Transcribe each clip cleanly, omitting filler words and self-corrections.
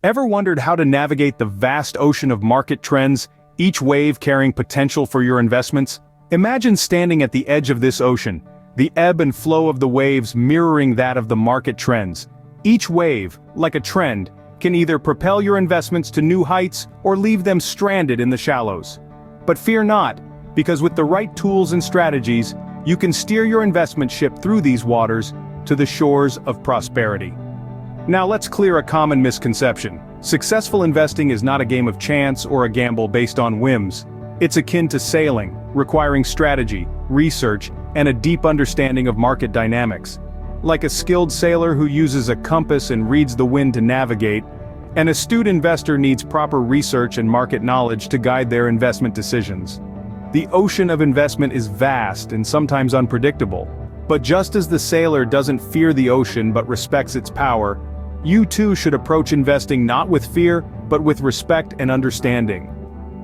Ever wondered how to navigate the vast ocean of market trends, each wave carrying potential for your investments? Imagine standing at the edge of this ocean, the ebb and flow of the waves mirroring that of the market trends. Each wave, like a trend, can either propel your investments to new heights or leave them stranded in the shallows. But fear not, because with the right tools and strategies, you can steer your investment ship through these waters to the shores of prosperity. Now let's clear a common misconception. Successful investing is not a game of chance or a gamble based on whims. It's akin to sailing, requiring strategy, research, and a deep understanding of market dynamics. Like a skilled sailor who uses a compass and reads the wind to navigate, an astute investor needs proper research and market knowledge to guide their investment decisions. The ocean of investment is vast and sometimes unpredictable. But just as the sailor doesn't fear the ocean but respects its power, you too should approach investing not with fear, but with respect and understanding.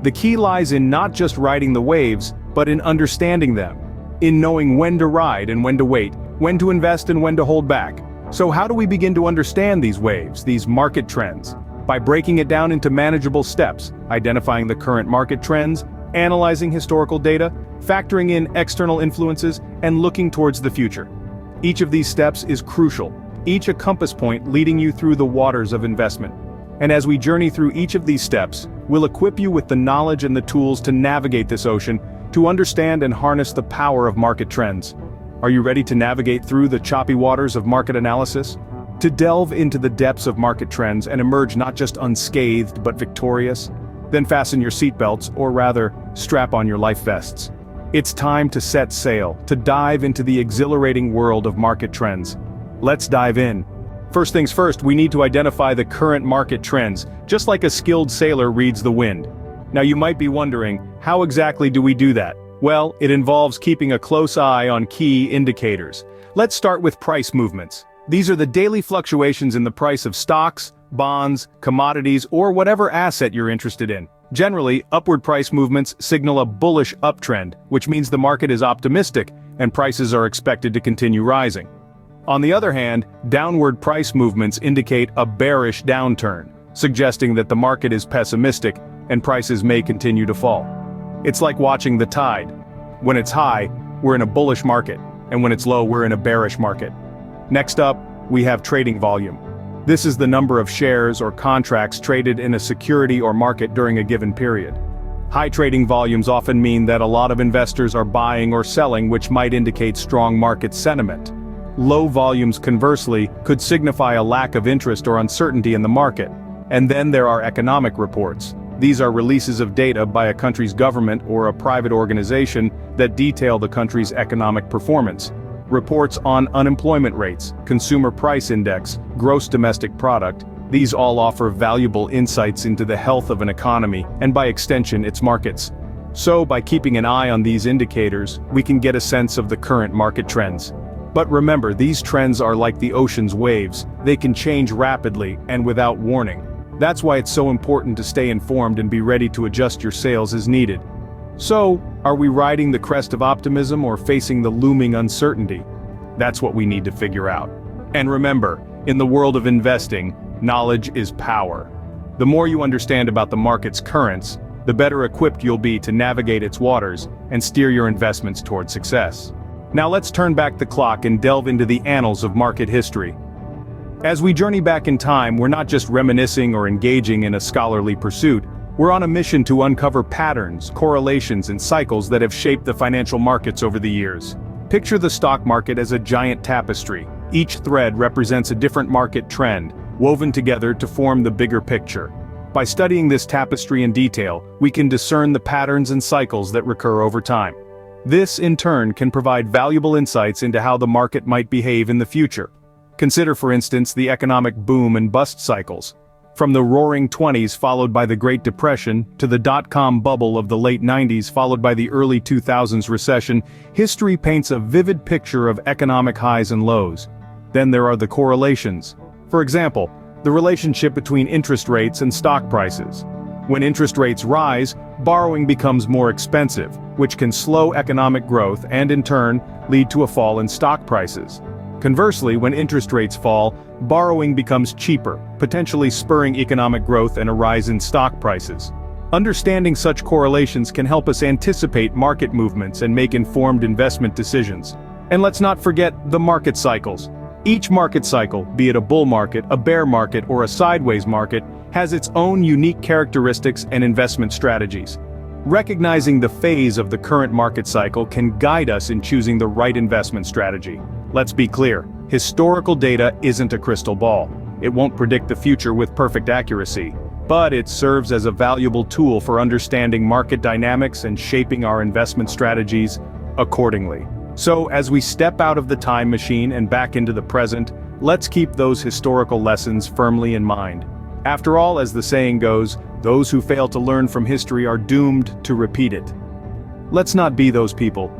The key lies in not just riding the waves, but in understanding them. In knowing when to ride and when to wait, when to invest and when to hold back. So how do we begin to understand these waves, these market trends? By breaking it down into manageable steps, identifying the current market trends, analyzing historical data, factoring in external influences, and looking towards the future. Each of these steps is crucial, each a compass point leading you through the waters of investment. And as we journey through each of these steps, we'll equip you with the knowledge and the tools to navigate this ocean, to understand and harness the power of market trends. Are you ready to navigate through the choppy waters of market analysis? To delve into the depths of market trends and emerge not just unscathed but victorious? Then fasten your seatbelts, or rather, strap on your life vests. It's time to set sail, to dive into the exhilarating world of market trends. Let's dive in. First things first, we need to identify the current market trends, just like a skilled sailor reads the wind. Now you might be wondering, how exactly do we do that? Well, it involves keeping a close eye on key indicators. Let's start with price movements. These are the daily fluctuations in the price of stocks, bonds, commodities, or whatever asset you're interested in. Generally, upward price movements signal a bullish uptrend, which means the market is optimistic and prices are expected to continue rising. On the other hand, downward price movements indicate a bearish downturn, suggesting that the market is pessimistic and prices may continue to fall. It's like watching the tide. When it's high, we're in a bullish market, and when it's low, we're in a bearish market. Next up, we have trading volume. This is the number of shares or contracts traded in a security or market during a given period. High trading volumes often mean that a lot of investors are buying or selling, which might indicate strong market sentiment. Low volumes, conversely, could signify a lack of interest or uncertainty in the market. And then there are economic reports. These are releases of data by a country's government or a private organization that detail the country's economic performance. Reports on unemployment rates, consumer price index, gross domestic product, these all offer valuable insights into the health of an economy and by extension its markets. So by keeping an eye on these indicators, we can get a sense of the current market trends. But remember, these trends are like the ocean's waves. They can change rapidly and without warning. That's why it's so important to stay informed and be ready to adjust your sails as needed. So, are we riding the crest of optimism or facing the looming uncertainty? That's what we need to figure out. And remember, in the world of investing, knowledge is power. The more you understand about the market's currents, the better equipped you'll be to navigate its waters and steer your investments toward success. Now let's turn back the clock and delve into the annals of market history. As we journey back in time, we're not just reminiscing or engaging in a scholarly pursuit. We're on a mission to uncover patterns, correlations, and cycles that have shaped the financial markets over the years. Picture the stock market as a giant tapestry. Each thread represents a different market trend, woven together to form the bigger picture. By studying this tapestry in detail, we can discern the patterns and cycles that recur over time. This, in turn, can provide valuable insights into how the market might behave in the future. Consider, for instance, the economic boom and bust cycles. From the roaring 20s followed by the Great Depression, to the dot-com bubble of the late 90s followed by the early 2000s recession, history paints a vivid picture of economic highs and lows. Then there are the correlations. For example, the relationship between interest rates and stock prices. When interest rates rise, borrowing becomes more expensive, which can slow economic growth and in turn, lead to a fall in stock prices. Conversely, when interest rates fall, borrowing becomes cheaper, potentially spurring economic growth and a rise in stock prices. Understanding such correlations can help us anticipate market movements and make informed investment decisions. And let's not forget the market cycles. Each market cycle, be it a bull market, a bear market, or a sideways market, has its own unique characteristics and investment strategies. Recognizing the phase of the current market cycle can guide us in choosing the right investment strategy. Let's be clear, historical data isn't a crystal ball. It won't predict the future with perfect accuracy, but it serves as a valuable tool for understanding market dynamics and shaping our investment strategies accordingly. So, as we step out of the time machine and back into the present, let's keep those historical lessons firmly in mind. After all, as the saying goes, those who fail to learn from history are doomed to repeat it. Let's not be those people.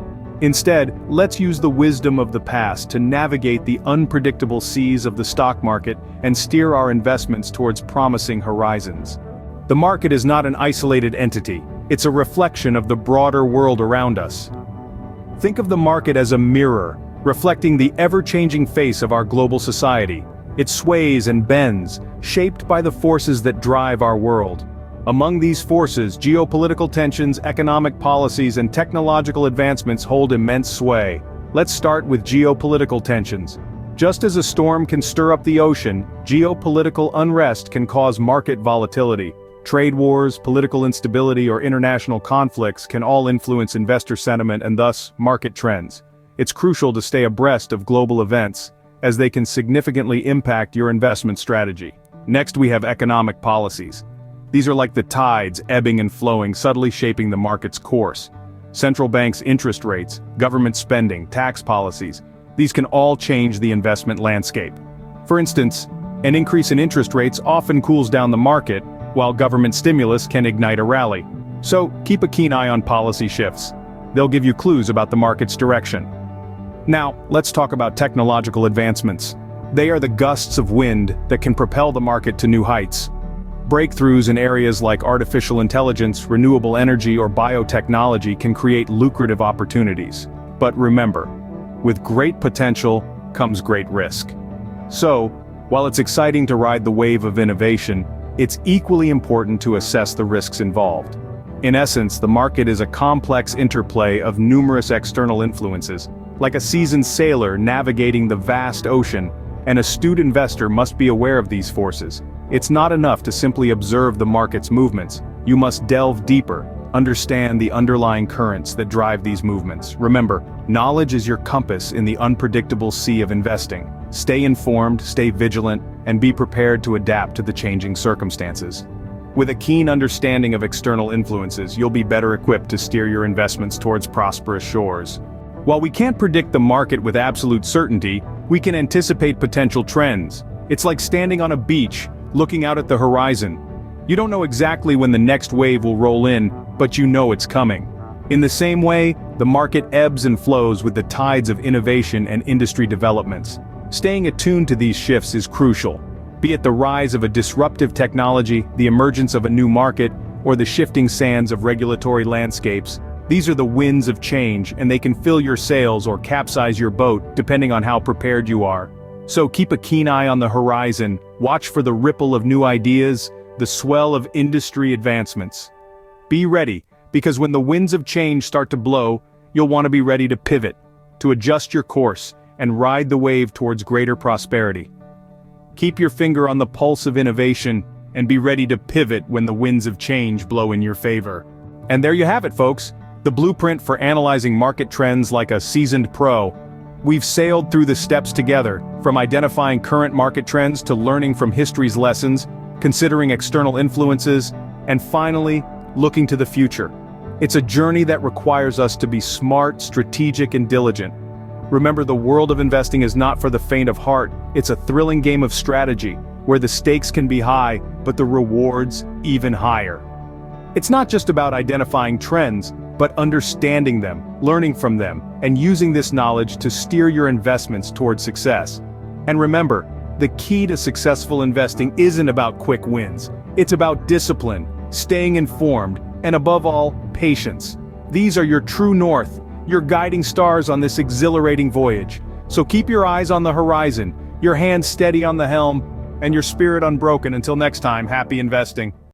Instead, let's use the wisdom of the past to navigate the unpredictable seas of the stock market and steer our investments towards promising horizons. The market is not an isolated entity, it's a reflection of the broader world around us. Think of the market as a mirror, reflecting the ever-changing face of our global society. It sways and bends, shaped by the forces that drive our world. Among these forces, geopolitical tensions, economic policies, and technological advancements hold immense sway. Let's start with geopolitical tensions. Just as a storm can stir up the ocean, geopolitical unrest can cause market volatility. Trade wars, political instability, or international conflicts can all influence investor sentiment and thus, market trends. It's crucial to stay abreast of global events, as they can significantly impact your investment strategy. Next, we have economic policies. These are like the tides, ebbing and flowing, subtly shaping the market's course. Central banks' interest rates, government spending, tax policies, these can all change the investment landscape. For instance, an increase in interest rates often cools down the market, while government stimulus can ignite a rally. So, keep a keen eye on policy shifts. They'll give you clues about the market's direction. Now, let's talk about technological advancements. They are the gusts of wind that can propel the market to new heights. Breakthroughs in areas like artificial intelligence, renewable energy, or biotechnology can create lucrative opportunities. But remember, with great potential comes great risk. So, while it's exciting to ride the wave of innovation, it's equally important to assess the risks involved. In essence, the market is a complex interplay of numerous external influences. Like a seasoned sailor navigating the vast ocean, an astute investor must be aware of these forces. It's not enough to simply observe the market's movements. You must delve deeper, understand the underlying currents that drive these movements. Remember, knowledge is your compass in the unpredictable sea of investing. Stay informed, stay vigilant, and be prepared to adapt to the changing circumstances. With a keen understanding of external influences, you'll be better equipped to steer your investments towards prosperous shores. While we can't predict the market with absolute certainty, we can anticipate potential trends. It's like standing on a beach, looking out at the horizon. You don't know exactly when the next wave will roll in, but you know it's coming. In the same way, the market ebbs and flows with the tides of innovation and industry developments. Staying attuned to these shifts is crucial. Be it the rise of a disruptive technology, the emergence of a new market, or the shifting sands of regulatory landscapes, these are the winds of change, and they can fill your sails or capsize your boat, depending on how prepared you are. So keep a keen eye on the horizon, watch for the ripple of new ideas, the swell of industry advancements. Be ready, because when the winds of change start to blow, you'll want to be ready to pivot, to adjust your course, and ride the wave towards greater prosperity. Keep your finger on the pulse of innovation, and be ready to pivot when the winds of change blow in your favor. And there you have it, folks. The blueprint for analyzing market trends like a seasoned pro. We've sailed through the steps together, from identifying current market trends to learning from history's lessons, considering external influences, and finally, looking to the future. It's a journey that requires us to be smart, strategic, and diligent. Remember, the world of investing is not for the faint of heart. It's a thrilling game of strategy, where the stakes can be high, but the rewards even higher. It's not just about identifying trends, but understanding them, learning from them, and using this knowledge to steer your investments towards success. And remember, the key to successful investing isn't about quick wins. It's about discipline, staying informed, and above all, patience. These are your true north, your guiding stars on this exhilarating voyage. So keep your eyes on the horizon, your hands steady on the helm, and your spirit unbroken. Until next time, happy investing.